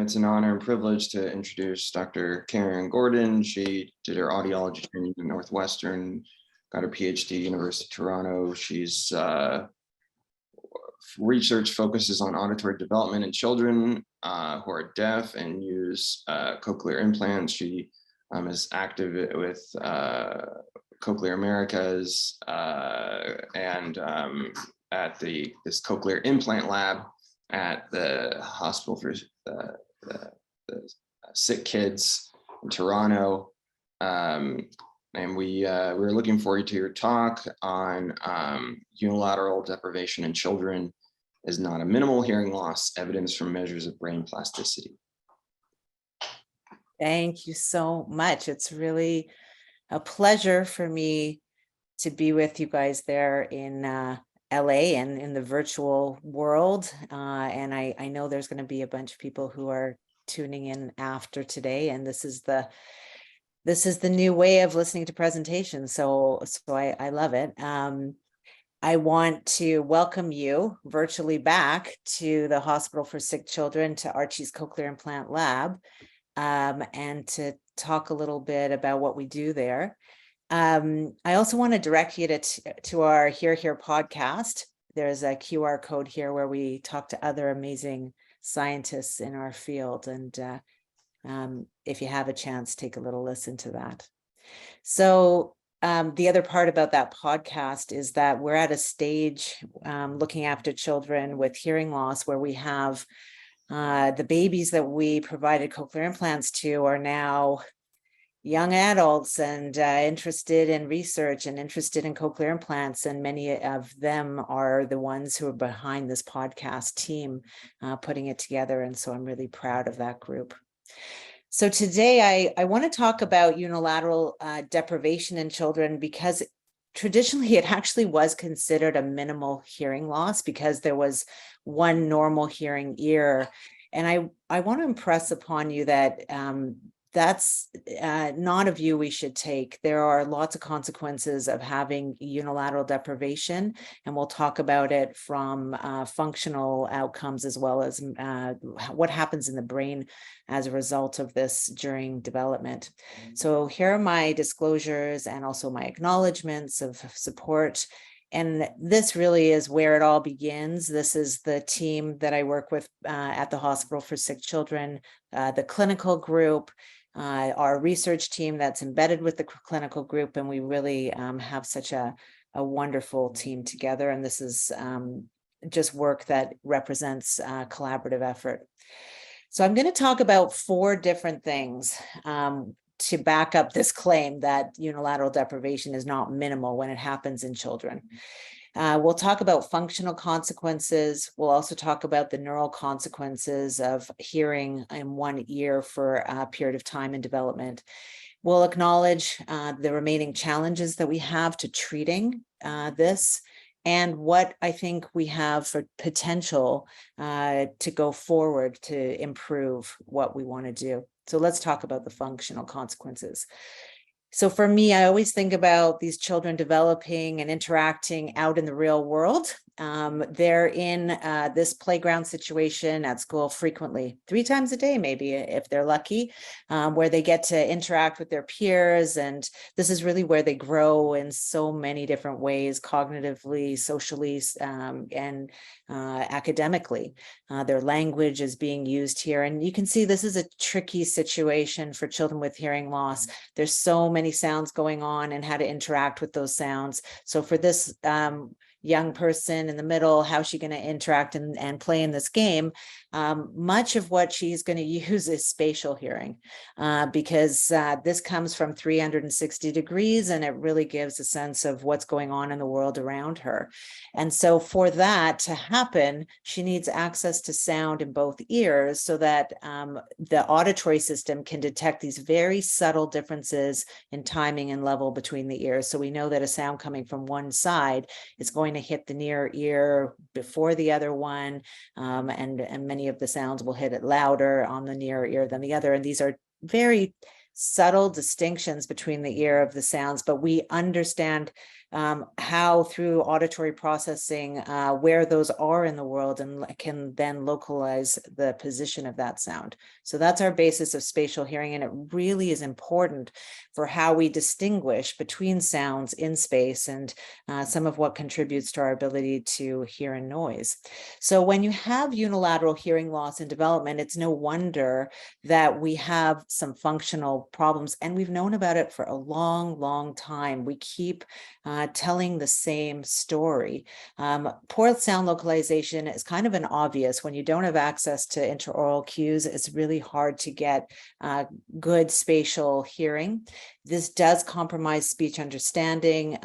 It's an honor and privilege to introduce Dr. Karen Gordon. She did her audiology training at Northwestern, got her PhD, University of Toronto. She's research focuses on auditory development in children who are deaf and use cochlear implants. She is active with Cochlear Americas and at this cochlear implant lab at the hospital for the sick kids in Toronto. And we're looking forward to your talk on unilateral deprivation in children is not a minimal hearing loss, evidence from measures of brain plasticity. Thank you so much. It's really a pleasure for me to be with you guys there in LA and in the virtual world. And I know there's going to be a bunch of people who are tuning in after today, and this is the new way of listening to presentations. So I love it. I want to welcome you virtually back to the Hospital for Sick Children, to Archie's Cochlear Implant Lab, and to talk a little bit about what we do there. I also want to direct you to our Here podcast. There's a QR code here where we talk to other amazing scientists in our field. And if you have a chance, take a little listen to that. So the other part about that podcast is that we're at a stage looking after children with hearing loss where we have the babies that we provided cochlear implants to are now young adults and interested in research and interested in cochlear implants. And many of them are the ones who are behind this podcast team putting it together. And so I'm really proud of that group. So today I want to talk about unilateral deprivation in children, because traditionally it actually was considered a minimal hearing loss because there was one normal hearing ear. And I want to impress upon you that that's not a view we should take. There are lots of consequences of having unilateral deprivation, and we'll talk about it from functional outcomes as well as what happens in the brain as a result of this during development. So here are my disclosures and also my acknowledgements of support. And this really is where it all begins. This is the team that I work with at the Hospital for Sick Children, the clinical group, our research team that's embedded with the clinical group. And we really have such a wonderful team together. And this is just work that represents collaborative effort. So I'm going to talk about 4 different things to back up this claim that unilateral deprivation is not minimal when it happens in children. We'll talk about functional consequences. We'll also talk about the neural consequences of hearing in one ear for a period of time in development. We'll acknowledge the remaining challenges that we have to treating this, and what I think we have for potential to go forward to improve what we want to do. So let's talk about the functional consequences. So for me, I always think about these children developing and interacting out in the real world. They're in this playground situation at school frequently, 3 times a day, maybe, if they're lucky, where they get to interact with their peers. And this is really where they grow in so many different ways, cognitively, socially, and academically. Their language is being used here. And you can see this is a tricky situation for children with hearing loss. There's so many sounds going on and how to interact with those sounds. So for this young person in the middle, how's she going to interact and play in this game? Much of what she's going to use is spatial hearing, because this comes from 360 degrees, and it really gives a sense of what's going on in the world around her. And so for that to happen, she needs access to sound in both ears so that the auditory system can detect these very subtle differences in timing and level between the ears. So we know that a sound coming from one side is going to hit the near ear before the other one, and many of the sounds will hit it louder on the near ear than the other. And these are very subtle distinctions between the ear of the sounds, but we understand how through auditory processing, where those are in the world, and can then localize the position of that sound. So that's our basis of spatial hearing, and it really is important for how we distinguish between sounds in space, and some of what contributes to our ability to hear in noise. So when you have unilateral hearing loss in development, it's no wonder that we have some functional problems, and we've known about it for a long, long time. We keep telling the same story. Poor sound localization is kind of an obvious. When you don't have access to intraoral cues, it's really hard to get good spatial hearing. This does compromise speech understanding.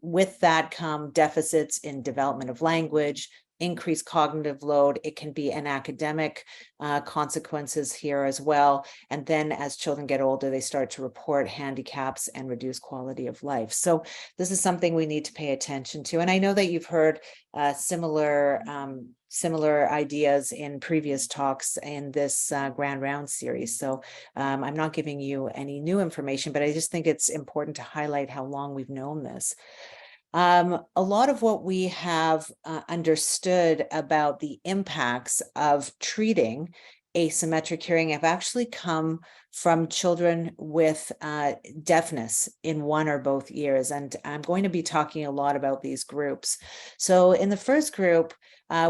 With that come deficits in development of language, increased cognitive load. It can be an academic consequences here as well. And then as children get older, they start to report handicaps and reduced quality of life. So this is something we need to pay attention to. And I know that you've heard similar ideas in previous talks in this Grand Round series. So I'm not giving you any new information, but I just think it's important to highlight how long we've known this. A lot of what we have understood about the impacts of treating asymmetric hearing have actually come from children with deafness in one or both ears. And I'm going to be talking a lot about these groups. So in the first group,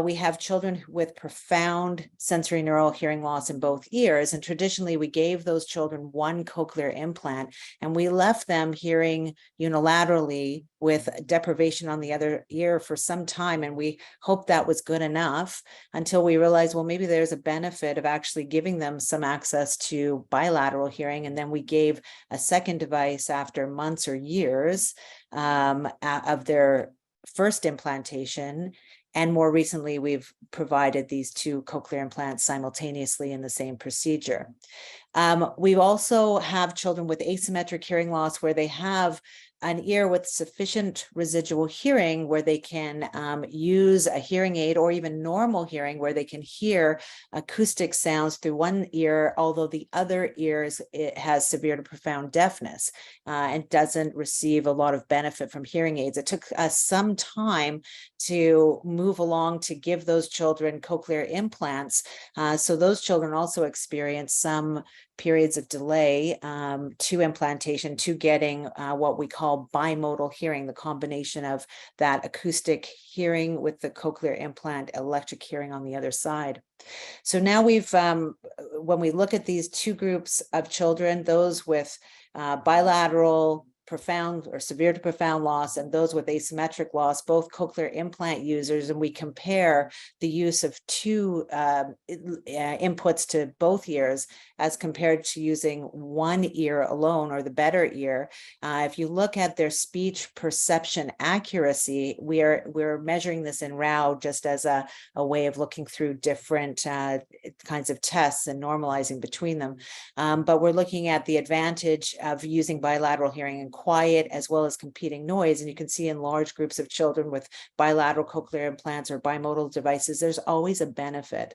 we have children with profound sensory neural hearing loss in both ears. And traditionally, we gave those children one cochlear implant, and we left them hearing unilaterally with deprivation on the other ear for some time. And we hoped that was good enough until we realized, well, maybe there's a benefit of actually giving them some access to bilateral hearing. And then we gave a second device after months or years of their first implantation. And more recently, we've provided these two cochlear implants simultaneously in the same procedure. We also have children with asymmetric hearing loss where they have an ear with sufficient residual hearing where they can use a hearing aid, or even normal hearing where they can hear acoustic sounds through one ear, although the other ear it has severe to profound deafness and doesn't receive a lot of benefit from hearing aids. It took us some time to move along to give those children cochlear implants. So those children also experience some periods of delay to implantation, to getting what we call bimodal hearing, the combination of that acoustic hearing with the cochlear implant, electric hearing on the other side. So now we've, when we look at these two groups of children, those with bilateral profound or severe to profound loss and those with asymmetric loss, both cochlear implant users, and we compare the use of two inputs to both ears as compared to using one ear alone, or the better ear. If you look at their speech perception accuracy, we're measuring this in RAU just as a way of looking through different kinds of tests and normalizing between them. But we're looking at the advantage of using bilateral hearing in quiet as well as competing noise. And you can see in large groups of children with bilateral cochlear implants or bimodal devices, there's always a benefit.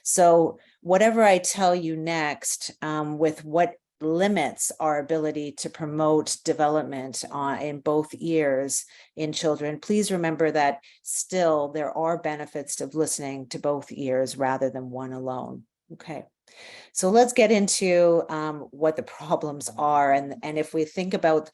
So whatever I tell you next, with what limits our ability to promote development in both ears in children, please remember that still there are benefits of listening to both ears rather than one alone. Okay. So let's get into what the problems are. And if we think about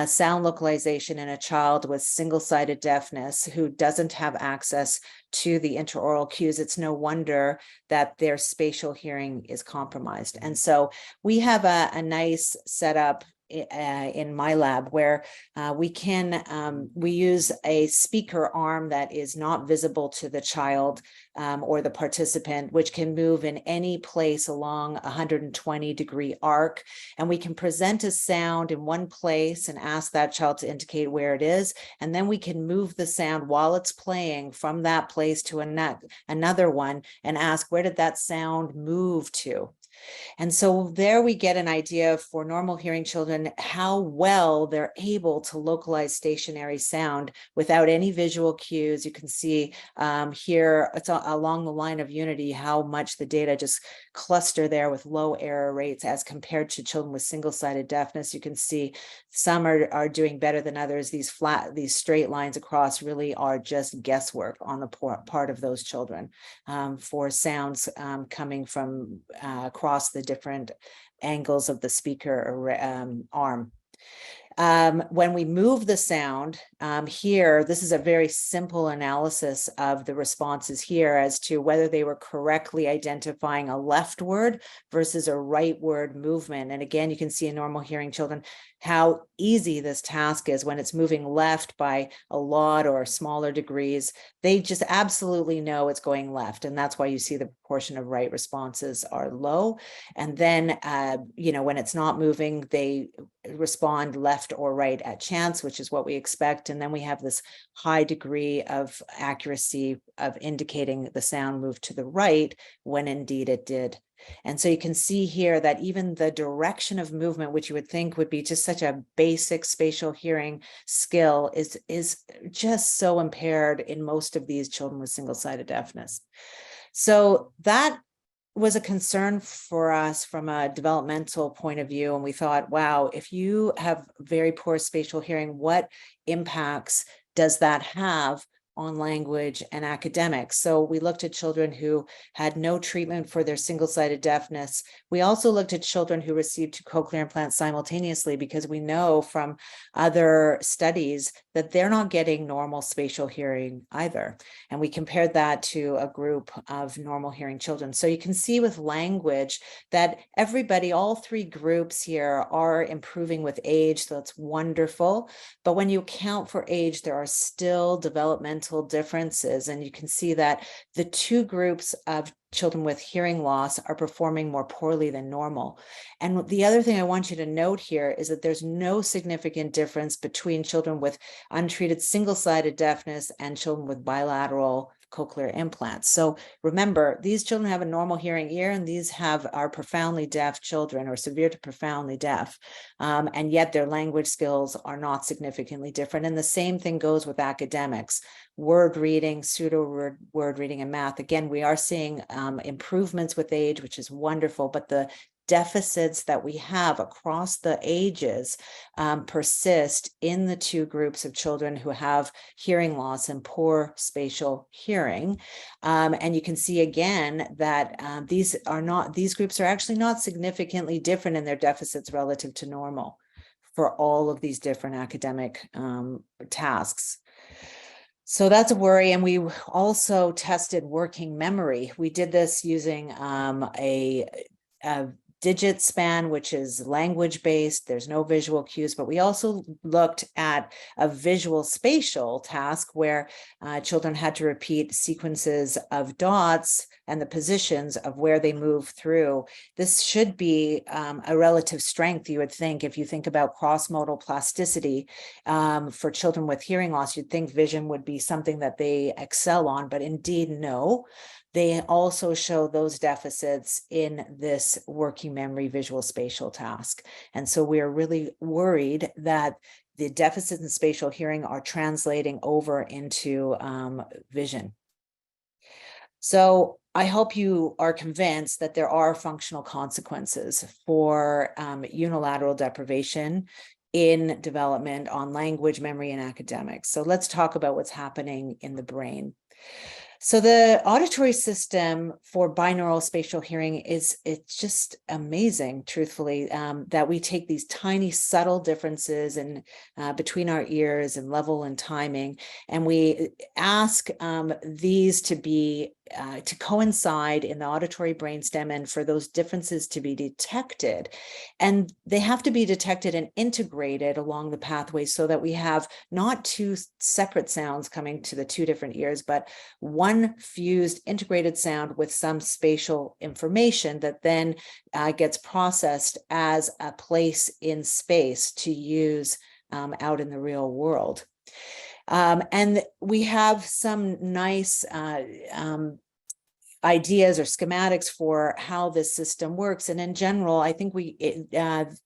sound localization in a child with single-sided deafness who doesn't have access to the intraoral cues, it's no wonder that their spatial hearing is compromised. And so we have a nice setup in my lab where we use a speaker arm that is not visible to the child or the participant, which can move in any place along a 120-degree arc. And we can present a sound in one place and ask that child to indicate where it is. And then we can move the sound while it's playing from that place to another one and ask, where did that sound move to? And so there we get an idea for normal hearing children, how well they're able to localize stationary sound without any visual cues. You can see here, it's along the line of unity, how much the data just cluster there with low error rates as compared to children with single-sided deafness. You can see some are doing better than others. These straight lines across really are just guesswork on the part of those children for sounds coming from across the different angles of the speaker arm. When we move the sound here, this is a very simple analysis of the responses here as to whether they were correctly identifying a left word versus a right word movement. And again, you can see in normal hearing children how easy this task is when it's moving left by a lot or smaller degrees. They just absolutely know it's going left. And that's why you see the proportion of right responses are low. And then, when it's not moving, they respond left or right at chance, which is what we expect. And then we have this high degree of accuracy of indicating the sound moved to the right when indeed it did. And so you can see here that even the direction of movement, which you would think would be just such a basic spatial hearing skill, is just so impaired in most of these children with single-sided deafness. So that was a concern for us from a developmental point of view. And we thought, wow, if you have very poor spatial hearing, what impacts does that have on language and academics? So we looked at children who had no treatment for their single-sided deafness. We also looked at children who received 2 cochlear implants simultaneously, because we know from other studies that they're not getting normal spatial hearing either. And we compared that to a group of normal hearing children. So you can see with language that everybody, all 3 groups here are improving with age. So that's wonderful. But when you account for age, there are still developmental differences. And you can see that the 2 groups of children with hearing loss are performing more poorly than normal. And the other thing I want you to note here is that there's no significant difference between children with untreated single-sided deafness and children with bilateral cochlear implants. So remember, these children have a normal hearing ear, and these are profoundly deaf children, or severe to profoundly deaf. And yet their language skills are not significantly different. And the same thing goes with academics. Word reading, pseudo word reading, and math. Again, we are seeing improvements with age, which is wonderful, but the deficits that we have across the ages persist in the 2 groups of children who have hearing loss and poor spatial hearing. And you can see again that these groups are actually not significantly different in their deficits relative to normal for all of these different academic tasks. So that's a worry. And we also tested working memory. We did this using a digit span, which is language based. There's no visual cues, but we also looked at a visual spatial task where children had to repeat sequences of dots and the positions of where they move through. This should be a relative strength, you would think. If you think about cross-modal plasticity for children with hearing loss, you'd think vision would be something that they excel on, but indeed no. They also show those deficits in this working memory visual spatial task. And so we're really worried that the deficits in spatial hearing are translating over into vision. So I hope you are convinced that there are functional consequences for unilateral deprivation in development on language, memory, and academics. So let's talk about what's happening in the brain. So the auditory system for binaural spatial hearing it's just amazing, truthfully, that we take these tiny subtle differences in between our ears and level and timing, and we ask these to be to coincide in the auditory brainstem and for those differences to be detected. And they have to be detected and integrated along the pathway so that we have not 2 separate sounds coming to the 2 different ears, but one fused integrated sound with some spatial information that then gets processed as a place in space to use out in the real world. And we have some nice ideas or schematics for how this system works. And in general, I think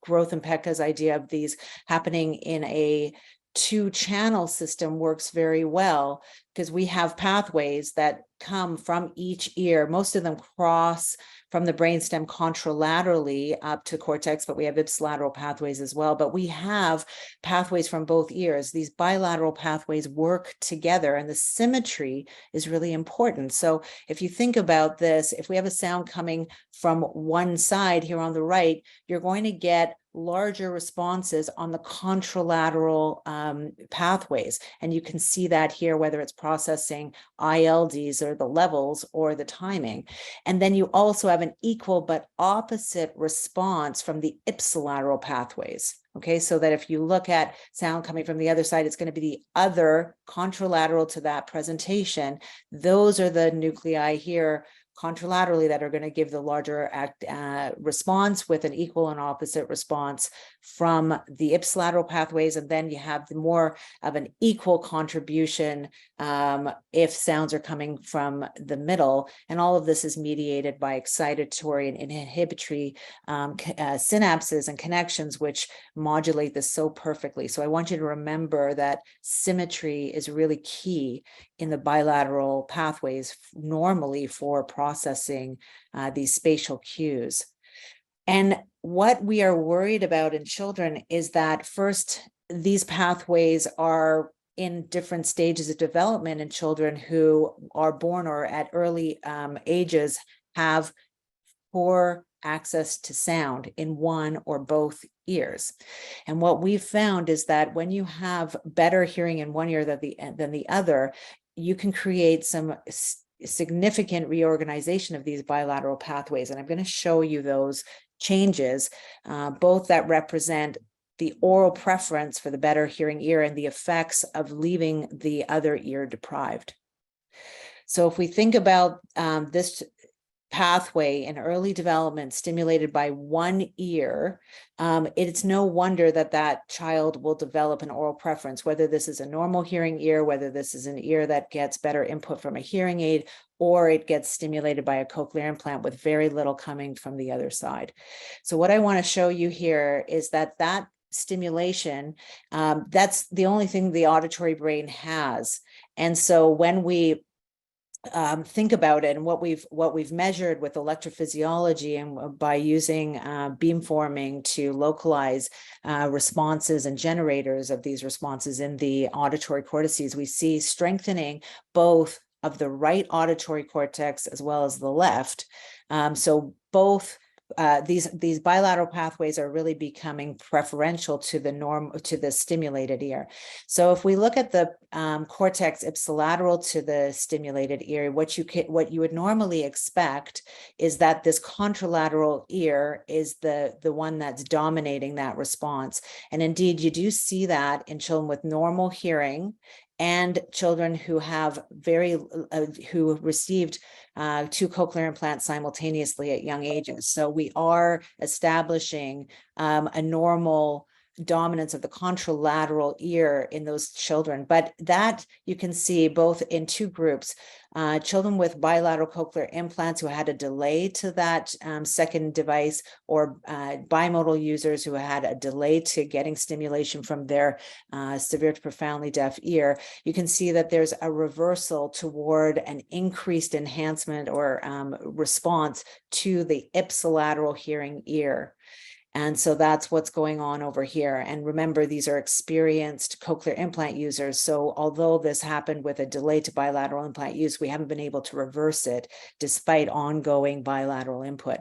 Growth and Pekka's idea of these happening in a two-channel system works very well, because we have pathways that come from each ear. Most of them cross from the brainstem contralaterally up to cortex, but we have ipsilateral pathways as well. But we have pathways from both ears. These bilateral pathways work together, and the symmetry is really important. So if you think about this, if we have a sound coming from one side here on the right, you're going to get larger responses on the contralateral pathways. And you can see that here, whether it's processing ILDs or the levels or the timing. And then you also have an equal but opposite response from the ipsilateral pathways. Okay, so that if you look at sound coming from the other side, it's going to be the other contralateral to that presentation. Those are the nuclei here contralaterally that are going to give the larger response, with an equal and opposite response from the ipsilateral pathways. And then you have more of an equal contribution if sounds are coming from the middle. And all of this is mediated by excitatory and inhibitory synapses and connections, which modulate this so perfectly. So I want you to remember that symmetry is really key in the bilateral pathways normally for processing these spatial cues. And what we are worried about in children is that, first, these pathways are in different stages of development in children who are born or at early ages have poor access to sound in one or both ears. And what we've found is that when you have better hearing in one ear than the other, you can create some significant reorganization of these bilateral pathways. And I'm going to show you those changes, both that represent the oral preference for the better hearing ear and the effects of leaving the other ear deprived. So if we think about this pathway in early development stimulated by one ear, it's no wonder that that child will develop an oral preference, whether this is a normal hearing ear, whether this is an ear that gets better input from a hearing aid, or it gets stimulated by a cochlear implant with very little coming from the other side. So what I want to show you here is that stimulation, that's the only thing the auditory brain has. And so when we think about it, and what we've measured with electrophysiology and by using beamforming to localize responses and generators of these responses in the auditory cortices, we see strengthening both of the right auditory cortex as well as the left. So both these bilateral pathways are really becoming preferential to the stimulated ear. So if we look at the cortex ipsilateral to the stimulated ear, what you would normally expect is that this contralateral ear is the one that's dominating that response. And indeed, you do see that in children with normal hearing and children who have who received 2 cochlear implants simultaneously at young ages. So we are establishing a normal dominance of the contralateral ear in those children. But that you can see both in 2 groups, children with bilateral cochlear implants who had a delay to that second device, or bimodal users who had a delay to getting stimulation from their severe to profoundly deaf ear. You can see that there's a reversal toward an increased enhancement or response to the ipsilateral hearing ear. And so that's what's going on over here. And remember, these are experienced cochlear implant users. So although this happened with a delay to bilateral implant use, we haven't been able to reverse it despite ongoing bilateral input.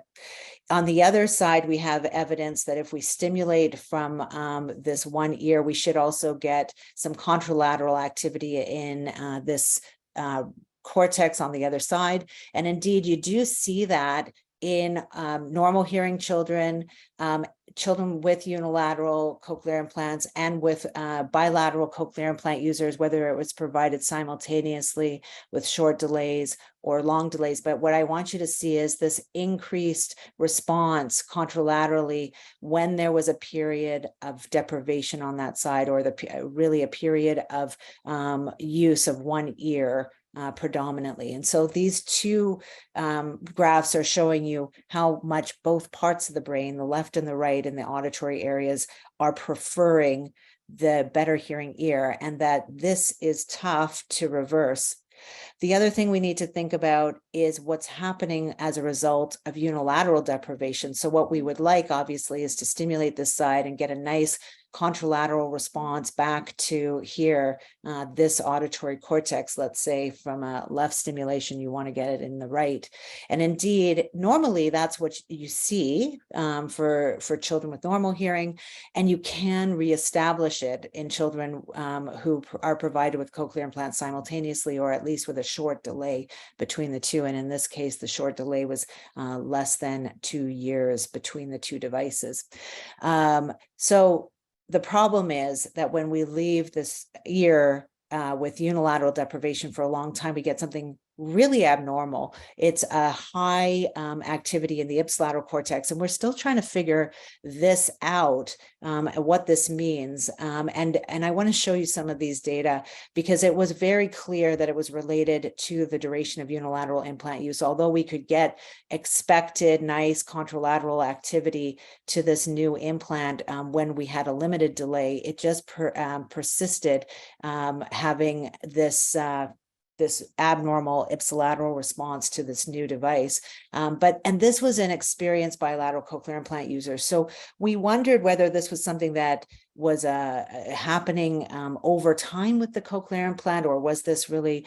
On the other side, we have evidence that if we stimulate from this one ear, we should also get some contralateral activity in this cortex on the other side. And indeed, you do see that in normal hearing children, children with unilateral cochlear implants, and with bilateral cochlear implant users, whether it was provided simultaneously with short delays or long delays. But what I want you to see is this increased response contralaterally when there was a period of deprivation on that side, or really a period of use of one ear predominantly. And so these two graphs are showing you how much both parts of the brain, the left and the right in the auditory areas, are preferring the better hearing ear, and that this is tough to reverse. The other thing we need to think about is what's happening as a result of unilateral deprivation. So what we would like, obviously, is to stimulate this side and get a nice contralateral response back to here, this auditory cortex. Let's say from a left stimulation, you want to get it in the right. And indeed, normally that's what you see for children with normal hearing, and you can reestablish it in children who are provided with cochlear implants simultaneously, or at least with a short delay between the two. And in this case, the short delay was less than 2 years between the two devices. So the problem is that when we leave this ear with unilateral deprivation for a long time, we get something really abnormal. It's a high activity in the ipsilateral cortex, and we're still trying to figure this out, what this means. And I want to show you some of these data, because it was very clear that it was related to the duration of unilateral implant use. Although we could get expected nice contralateral activity to this new implant when we had a limited delay, it just persisted having this abnormal ipsilateral response to this new device. And this was an experienced bilateral cochlear implant user. So we wondered whether this was something that was happening over time with the cochlear implant, or was this really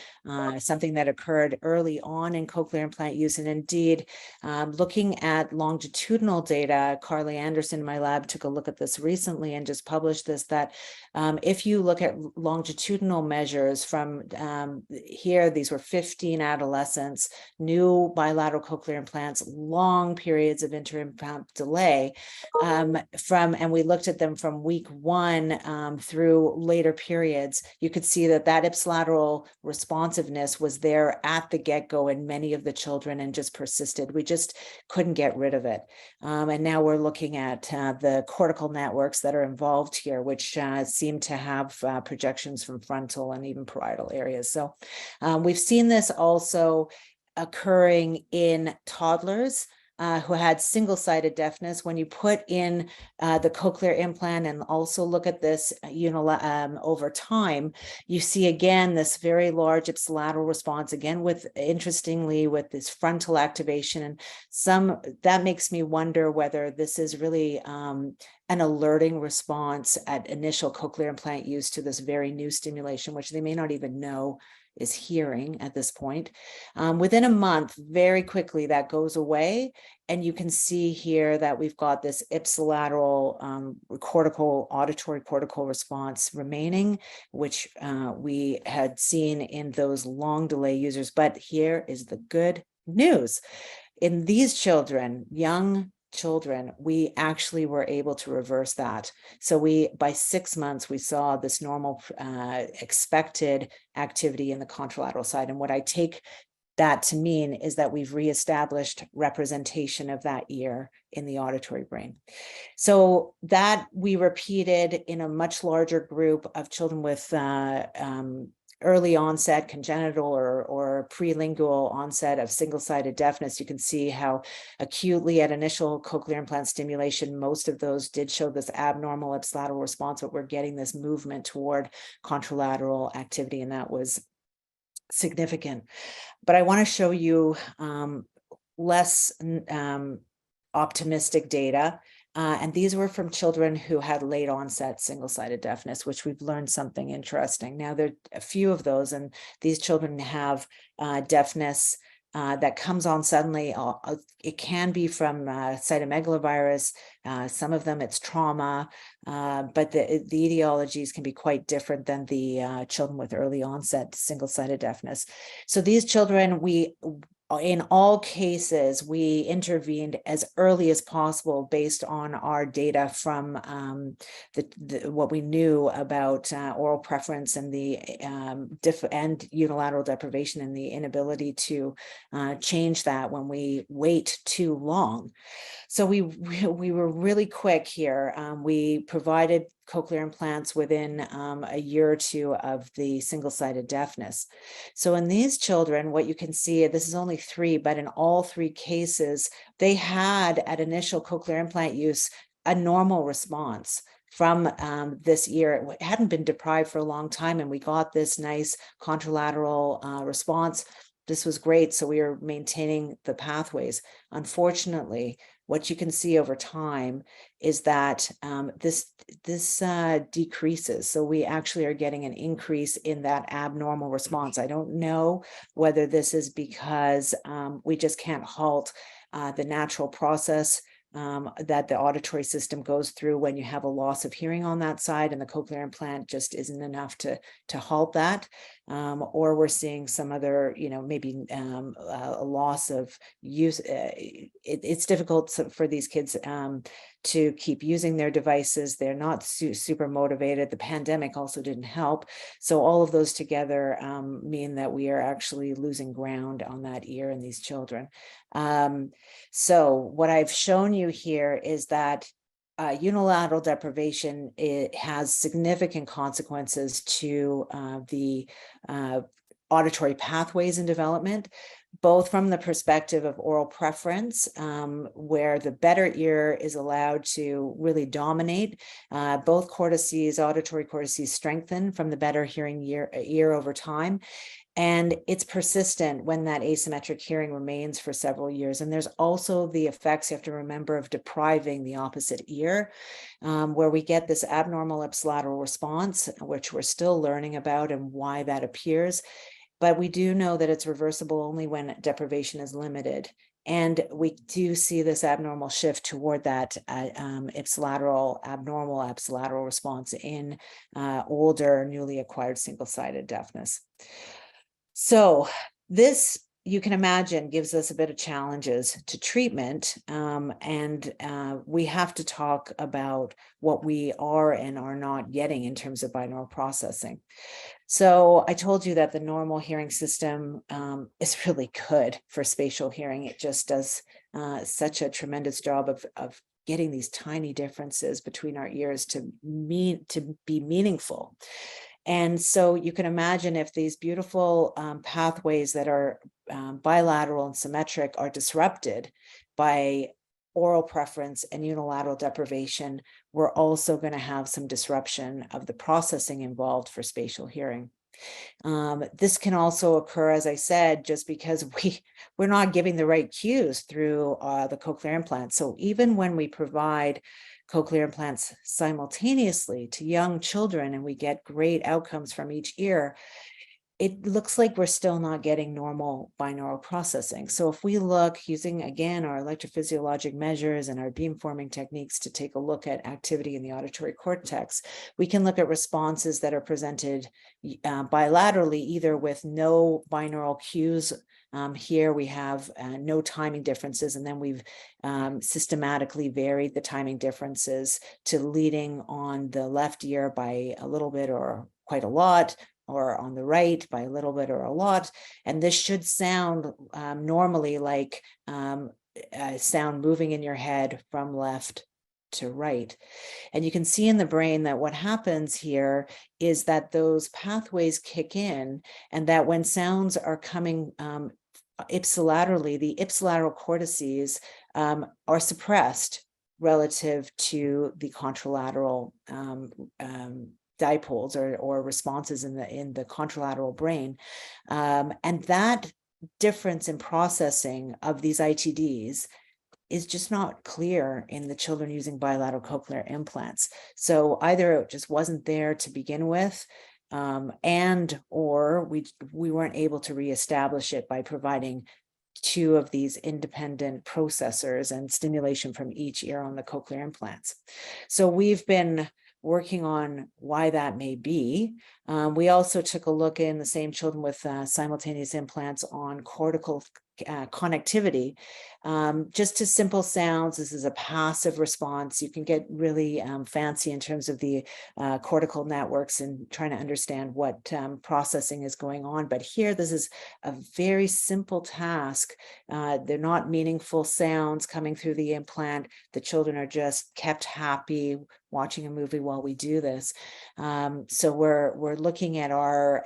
something that occurred early on in cochlear implant use? And indeed, looking at longitudinal data, Carly Anderson in my lab took a look at this recently and just published this, that if you look at longitudinal measures from here, these were 15 adolescents, new bilateral cochlear implants, long periods of inter-implant delay, and we looked at them from week 1 through later periods. You could see that ipsilateral responsiveness was there at the get-go in many of the children and just persisted. We just couldn't get rid of it. And now we're looking at the cortical networks that are involved here, which seem to have projections from frontal and even parietal areas. So we've seen this also occurring in toddlers who had single-sided deafness. When you put in the cochlear implant and also look at this over time, you see again this very large ipsilateral response, again interestingly with this frontal activation, and that makes me wonder whether this is really an alerting response at initial cochlear implant use to this very new stimulation, which they may not even know is hearing at this point. Within a month, very quickly, that goes away. And you can see here that we've got this ipsilateral auditory cortical response remaining, which we had seen in those long delay users. But here is the good news. In these children, young children, we actually were able to reverse that. So by 6 months, we saw this normal expected activity in the contralateral side. And what I take that to mean is that we've reestablished representation of that ear in the auditory brain. So that we repeated in a much larger group of children with early onset congenital or prelingual onset of single-sided deafness. You can see how acutely at initial cochlear implant stimulation, most of those did show this abnormal ipsilateral response, but we're getting this movement toward contralateral activity, and that was significant. But I want to show you less optimistic data. And these were from children who had late onset single-sided deafness, which we've learned something interesting. Now, there are a few of those, and these children have deafness that comes on suddenly. It can be from cytomegalovirus. Some of them it's trauma, but the etiologies can be quite different than the children with early onset single-sided deafness. So these children, in all cases, we intervened as early as possible based on our data from what we knew about oral preference and and unilateral deprivation and the inability to change that when we wait too long. So we were really quick here. We provided cochlear implants within a year or two of the single-sided deafness. So in these children, what you can see, this is only 3, but in all 3 cases, they had at initial cochlear implant use a normal response from this ear. It hadn't been deprived for a long time, and we got this nice contralateral response. This was great. So we are maintaining the pathways. Unfortunately, what you can see over time is that this decreases. So we actually are getting an increase in that abnormal response. I don't know whether this is because we just can't halt the natural process that the auditory system goes through when you have a loss of hearing on that side, and the cochlear implant just isn't enough to halt that, or we're seeing some other, maybe a loss of use. It's difficult for these kids to keep using their devices. They're not super motivated. The pandemic also didn't help. So all of those together mean that we are actually losing ground on that ear in these children. So what I've shown you here is that unilateral deprivation, it has significant consequences to the auditory pathways in development, both from the perspective of oral preference, where the better ear is allowed to really dominate. Both cortices, auditory cortices, strengthen from the better hearing ear over time. And it's persistent when that asymmetric hearing remains for several years. And there's also the effects, you have to remember, of depriving the opposite ear, where we get this abnormal ipsilateral response, which we're still learning about and why that appears. But we do know that it's reversible only when deprivation is limited. And we do see this abnormal shift toward that abnormal ipsilateral response in older, newly acquired single-sided deafness. So this, you can imagine, gives us a bit of challenges to treatment, and we have to talk about what we are and are not getting in terms of binaural processing. So I told you that the normal hearing system is really good for spatial hearing. It just does such a tremendous job of getting these tiny differences between our ears to be meaningful. And so you can imagine if these beautiful pathways that are bilateral and symmetric are disrupted by oral preference and unilateral deprivation, we're also going to have some disruption of the processing involved for spatial hearing. This can also occur, as I said, just because we're not giving the right cues through the cochlear implant. So even when we provide cochlear implants simultaneously to young children and we get great outcomes from each ear, it looks like we're still not getting normal binaural processing. So if we look using, again, our electrophysiologic measures and our beamforming techniques to take a look at activity in the auditory cortex, we can look at responses that are presented bilaterally, either with no binaural cues. Here we have no timing differences, and then we've systematically varied the timing differences to leading on the left ear by a little bit or quite a lot, or on the right by a little bit or a lot. And this should sound normally like sound moving in your head from left to right. And you can see in the brain that what happens here is that those pathways kick in, and that when sounds are coming ipsilaterally, the ipsilateral cortices are suppressed relative to the contralateral dipoles or responses in the contralateral brain. And that difference in processing of these ITDs is just not clear in the children using bilateral cochlear implants. So either it just wasn't there to begin with, and or we weren't able to reestablish it by providing 2 of these independent processors and stimulation from each ear on the cochlear implants. So we've been working on why that may be. We also took a look in the same children with simultaneous implants on cortical connectivity. Just to simple sounds, this is a passive response. You can get really fancy in terms of the cortical networks and trying to understand what processing is going on. But here, this is a very simple task. They're not meaningful sounds coming through the implant. The children are just kept happy watching a movie while we do this. So we're looking at our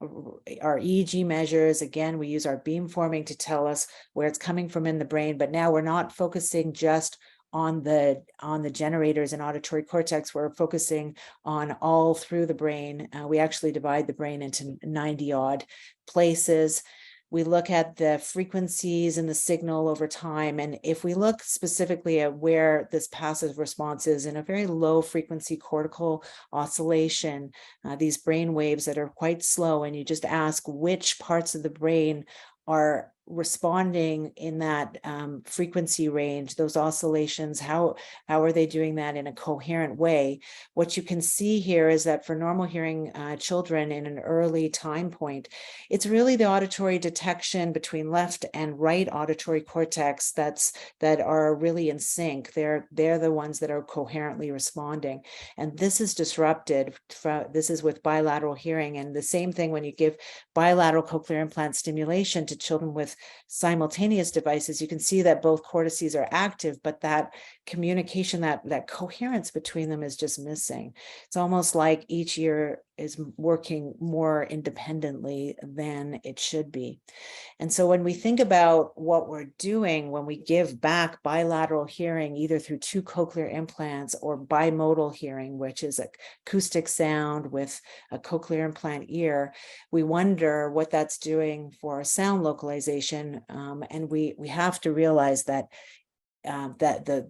EEG measures. Again, we use our beamforming to tell us where it's coming from in the brain, but now we're not focusing just on the generators and auditory cortex. We're focusing on all through the brain. We actually divide the brain into 90 odd places. We look at the frequencies and the signal over time. And if we look specifically at where this passive response is in a very low frequency cortical oscillation, these brain waves that are quite slow, and you just ask which parts of the brain are responding in that frequency range, those oscillations, how are they doing that in a coherent way? What you can see here is that for normal hearing children in an early time point, it's really the auditory detection between left and right auditory cortex that are really in sync. They're the ones that are coherently responding. And this is disrupted. This is with bilateral hearing. And the same thing when you give bilateral cochlear implant stimulation to children with simultaneous devices, you can see that both cortices are active, but that communication, that coherence between them is just missing. It's almost like each ear is working more independently than it should be. And so when we think about what we're doing when we give back bilateral hearing, either through 2 cochlear implants or bimodal hearing, which is acoustic sound with a cochlear implant ear, we wonder what that's doing for sound localization. And we have to realize that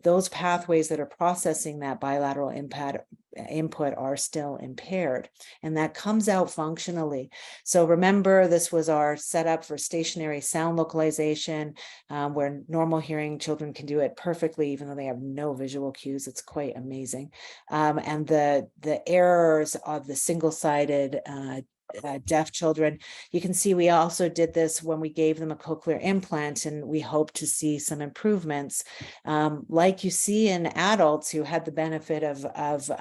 those pathways that are processing that bilateral input are still impaired, and that comes out functionally. So remember, this was our setup for stationary sound localization, where normal hearing children can do it perfectly, even though they have no visual cues. It's quite amazing. And the errors of the single-sided deaf children, you can see we also did this when we gave them a cochlear implant, and we hope to see some improvements like you see in adults who had the benefit of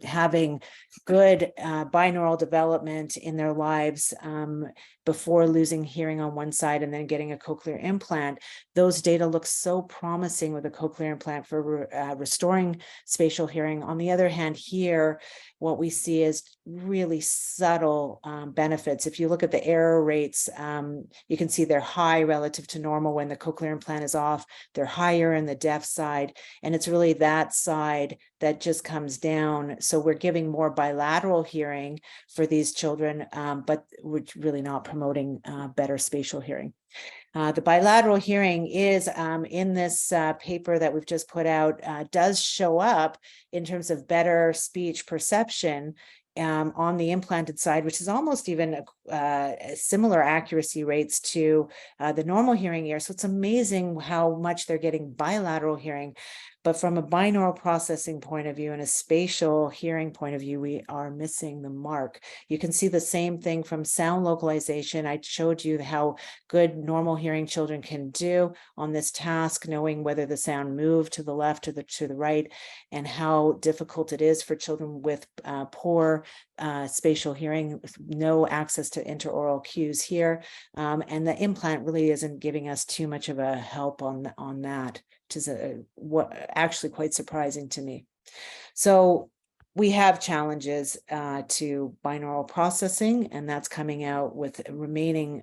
having good binaural development in their lives before losing hearing on one side and then getting a cochlear implant. Those data look so promising with a cochlear implant for restoring spatial hearing. On the other hand, here, what we see is really subtle benefits. If you look at the error rates, you can see they're high relative to normal when the cochlear implant is off. They're higher in the deaf side, and it's really that side that just comes down. So we're giving more bilateral hearing for these children, but we're really not promoting better spatial hearing. The bilateral hearing is in this paper that we've just put out, does show up in terms of better speech perception on the implanted side, which is almost even similar accuracy rates to the normal hearing ear. So it's amazing how much they're getting bilateral hearing. But from a binaural processing point of view and a spatial hearing point of view, we are missing the mark. You can see the same thing from sound localization. I showed you how good normal hearing children can do on this task, knowing whether the sound moved to the left or to the right, and how difficult it is for children with poor spatial hearing, with no access to interaural cues here. And the implant really isn't giving us too much of a help on that, which is actually quite surprising to me. So we have challenges to binaural processing, and that's coming out with remaining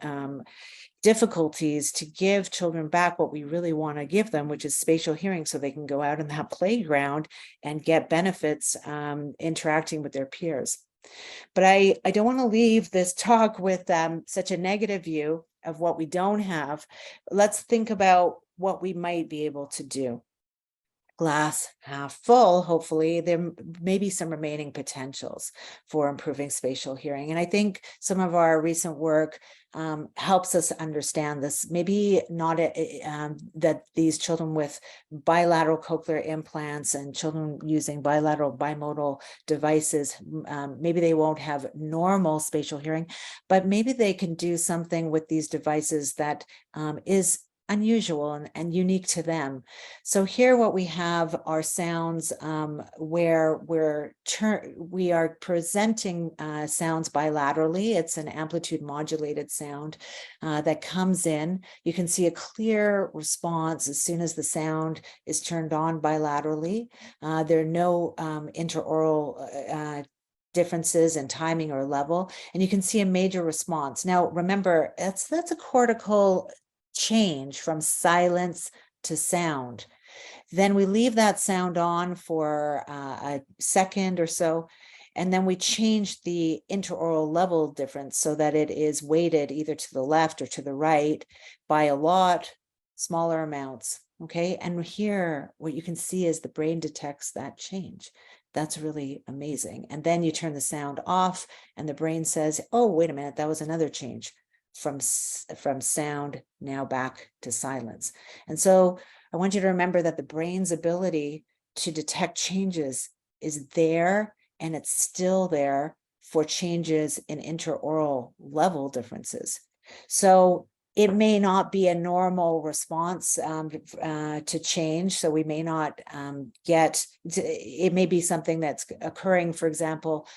difficulties to give children back what we really want to give them, which is spatial hearing, so they can go out in that playground and get benefits interacting with their peers. But I don't want to leave this talk with such a negative view of what we don't have. Let's think about what we might be able to do. glass half full, hopefully there may be some remaining potentials for improving spatial hearing. And I think some of our recent work helps us understand this. Maybe not that these children with bilateral cochlear implants and children using bilateral bimodal devices, maybe they won't have normal spatial hearing, but maybe they can do something with these devices that is unusual and unique to them. So here what we have are sounds where we are presenting sounds bilaterally. It's an amplitude modulated sound that comes in. You can see a clear response as soon as the sound is turned on bilaterally. There are no interaural differences in timing or level, and you can see a major response. Now, remember, that's a cortical change from silence to sound. Then we leave that sound on for a second or so, and then we change the interaural level difference so that it is weighted either to the left or to the right by a lot smaller amounts. Okay, and here what you can see is the brain detects that change. That's really amazing. And then you turn the sound off and the brain says, oh, wait a minute, that was another change from sound now back to silence. And so I want you to remember that the brain's ability to detect changes is there, and it's still there for changes in interaural level differences. So it may not be a normal response to change. So we may not it may be something that's occurring, for example,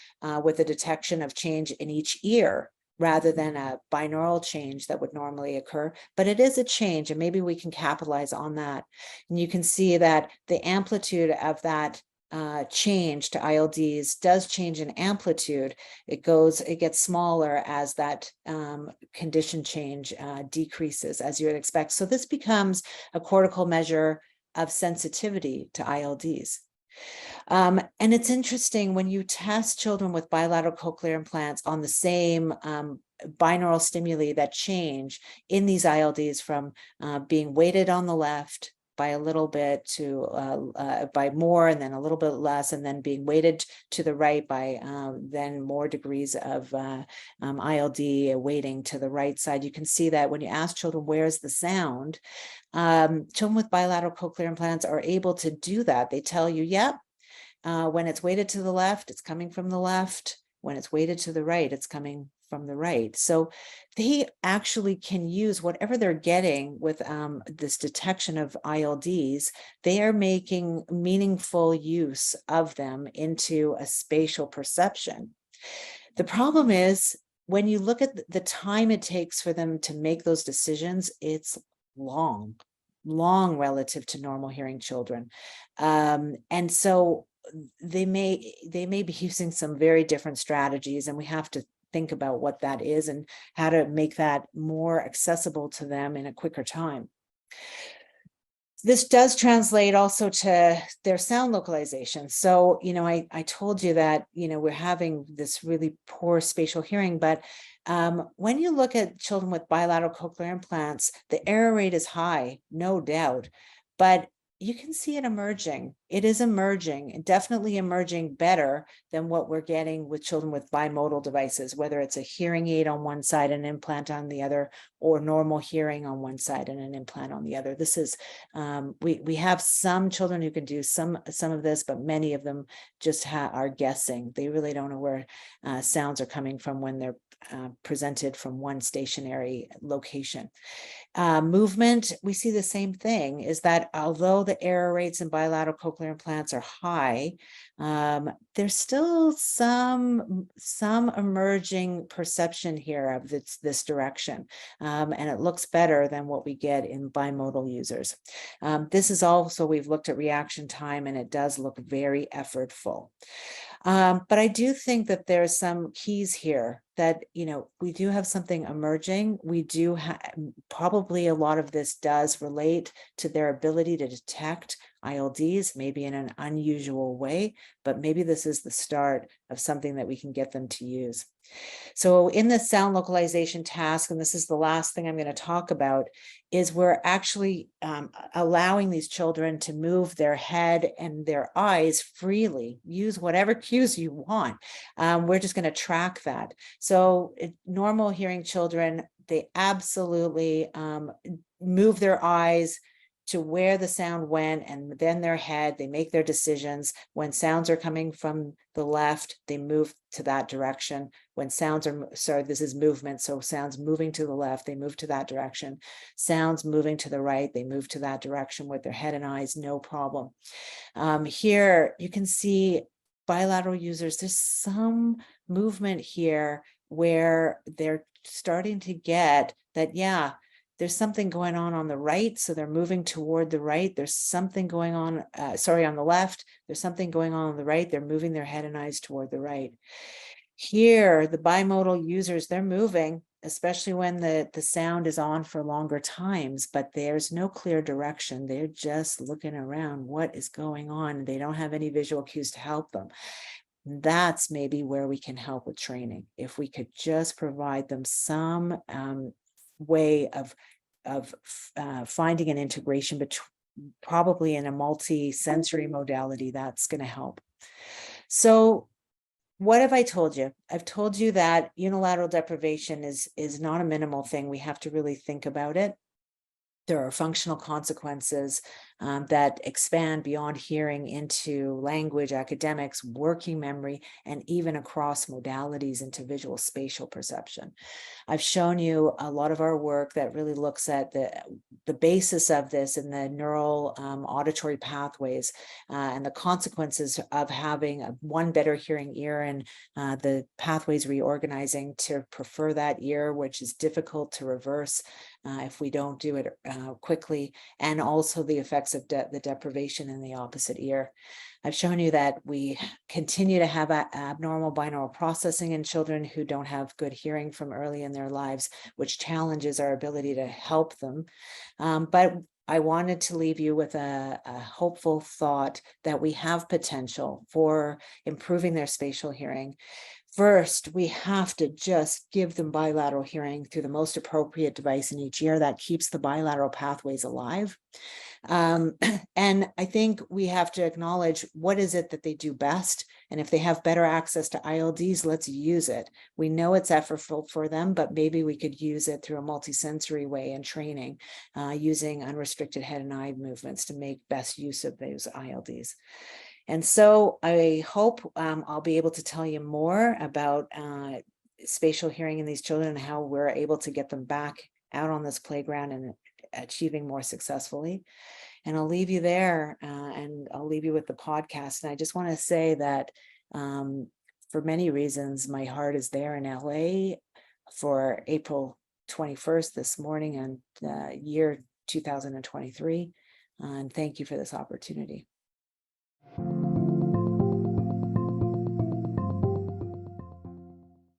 with a detection of change in each ear, rather than a binaural change that would normally occur, but it is a change, and maybe we can capitalize on that. And you can see that the amplitude of that change to ILDs does change in amplitude. It gets smaller as that condition change decreases, as you would expect. So this becomes a cortical measure of sensitivity to ILDs. And it's interesting when you test children with bilateral cochlear implants on the same binaural stimuli that change in these ILDs from being weighted on the left by a little bit to by more, and then a little bit less, and then being weighted to the right by then more degrees of ILD weighting to the right side. You can see that when you ask children, where's the sound? Children with bilateral cochlear implants are able to do that. They tell you, yep, when it's weighted to the left, it's coming from the left. When it's weighted to the right, it's coming from the right. So they actually can use whatever they're getting with this detection of ILDs. They are making meaningful use of them into a spatial perception. The problem is, when you look at the time it takes for them to make those decisions, it's long relative to normal hearing children. And so they may be using some very different strategies, and we have to think about what that is and how to make that more accessible to them in a quicker time. This does translate also to their sound localization. So, I told you that, we're having this really poor spatial hearing, but when you look at children with bilateral cochlear implants, the error rate is high, no doubt, but you can see it emerging. It is emerging, definitely emerging better than what we're getting with children with bimodal devices, whether it's a hearing aid on one side and an implant on the other, or normal hearing on one side and an implant on the other. This is, we have some children who can do some of this, but many of them just are guessing. They really don't know where sounds are coming from when they're presented from one stationary location. Movement, we see the same thing, is that although the error rates in bilateral cochlear implants are high, there's still some emerging perception here of this direction, and it looks better than what we get in bimodal users. This is also, we've looked at reaction time, and it does look very effortful. But I do think that there's some keys here that, we do have something emerging. We do probably a lot of this does relate to their ability to detect ILDs, maybe in an unusual way, but maybe this is the start of something that we can get them to use. So in the sound localization task, and this is the last thing I'm going to talk about, is we're actually allowing these children to move their head and their eyes freely, use whatever cues you want. We're just going to track that. So normal hearing children, they absolutely move their eyes to where the sound went, and then their head, they make their decisions. When sounds are coming from the left, they move to that direction. When sounds are, sorry, this is movement, so sounds moving to the left, they move to that direction. Sounds moving to the right, they move to that direction with their head and eyes, no problem. Here you can see bilateral users, there's some movement here where they're starting to get that, yeah, there's something going on the right, so they're moving toward the right. There's something going on, on the left. There's something going on the right. They're moving their head and eyes toward the right. Here, the bimodal users, they're moving, especially when the sound is on for longer times, but there's no clear direction. They're just looking around. What is going on? They don't have any visual cues to help them. That's maybe where we can help with training. If we could just provide them some way of finding an integration between, probably in a multi-sensory modality, that's going to help. So what have I told you? I've told you that unilateral deprivation is not a minimal thing. We have to really think about it. There are functional consequences that expand beyond hearing into language, academics, working memory, and even across modalities into visual spatial perception. I've shown you a lot of our work that really looks at the basis of this in the neural auditory pathways and the consequences of having one better hearing ear, and the pathways reorganizing to prefer that ear, which is difficult to reverse if we don't do it quickly, and also the effects of the deprivation in the opposite ear. I've shown you that we continue to have abnormal binaural processing in children who don't have good hearing from early in their lives, which challenges our ability to help them. But I wanted to leave you with a hopeful thought that we have potential for improving their spatial hearing. First, we have to just give them bilateral hearing through the most appropriate device in each ear that keeps the bilateral pathways alive. And I think we have to acknowledge what is it that they do best. And if they have better access to ILDs, let's use it. We know it's effortful for them, but maybe we could use it through a multisensory way in training, using unrestricted head and eye movements to make best use of those ILDs. And so I hope I'll be able to tell you more about spatial hearing in these children and how we're able to get them back out on this playground and achieving more successfully. And I'll leave you there and I'll leave you with the podcast. And I just want to say that for many reasons, my heart is there in LA for April 21st, this morning, and year 2023. And thank you for this opportunity.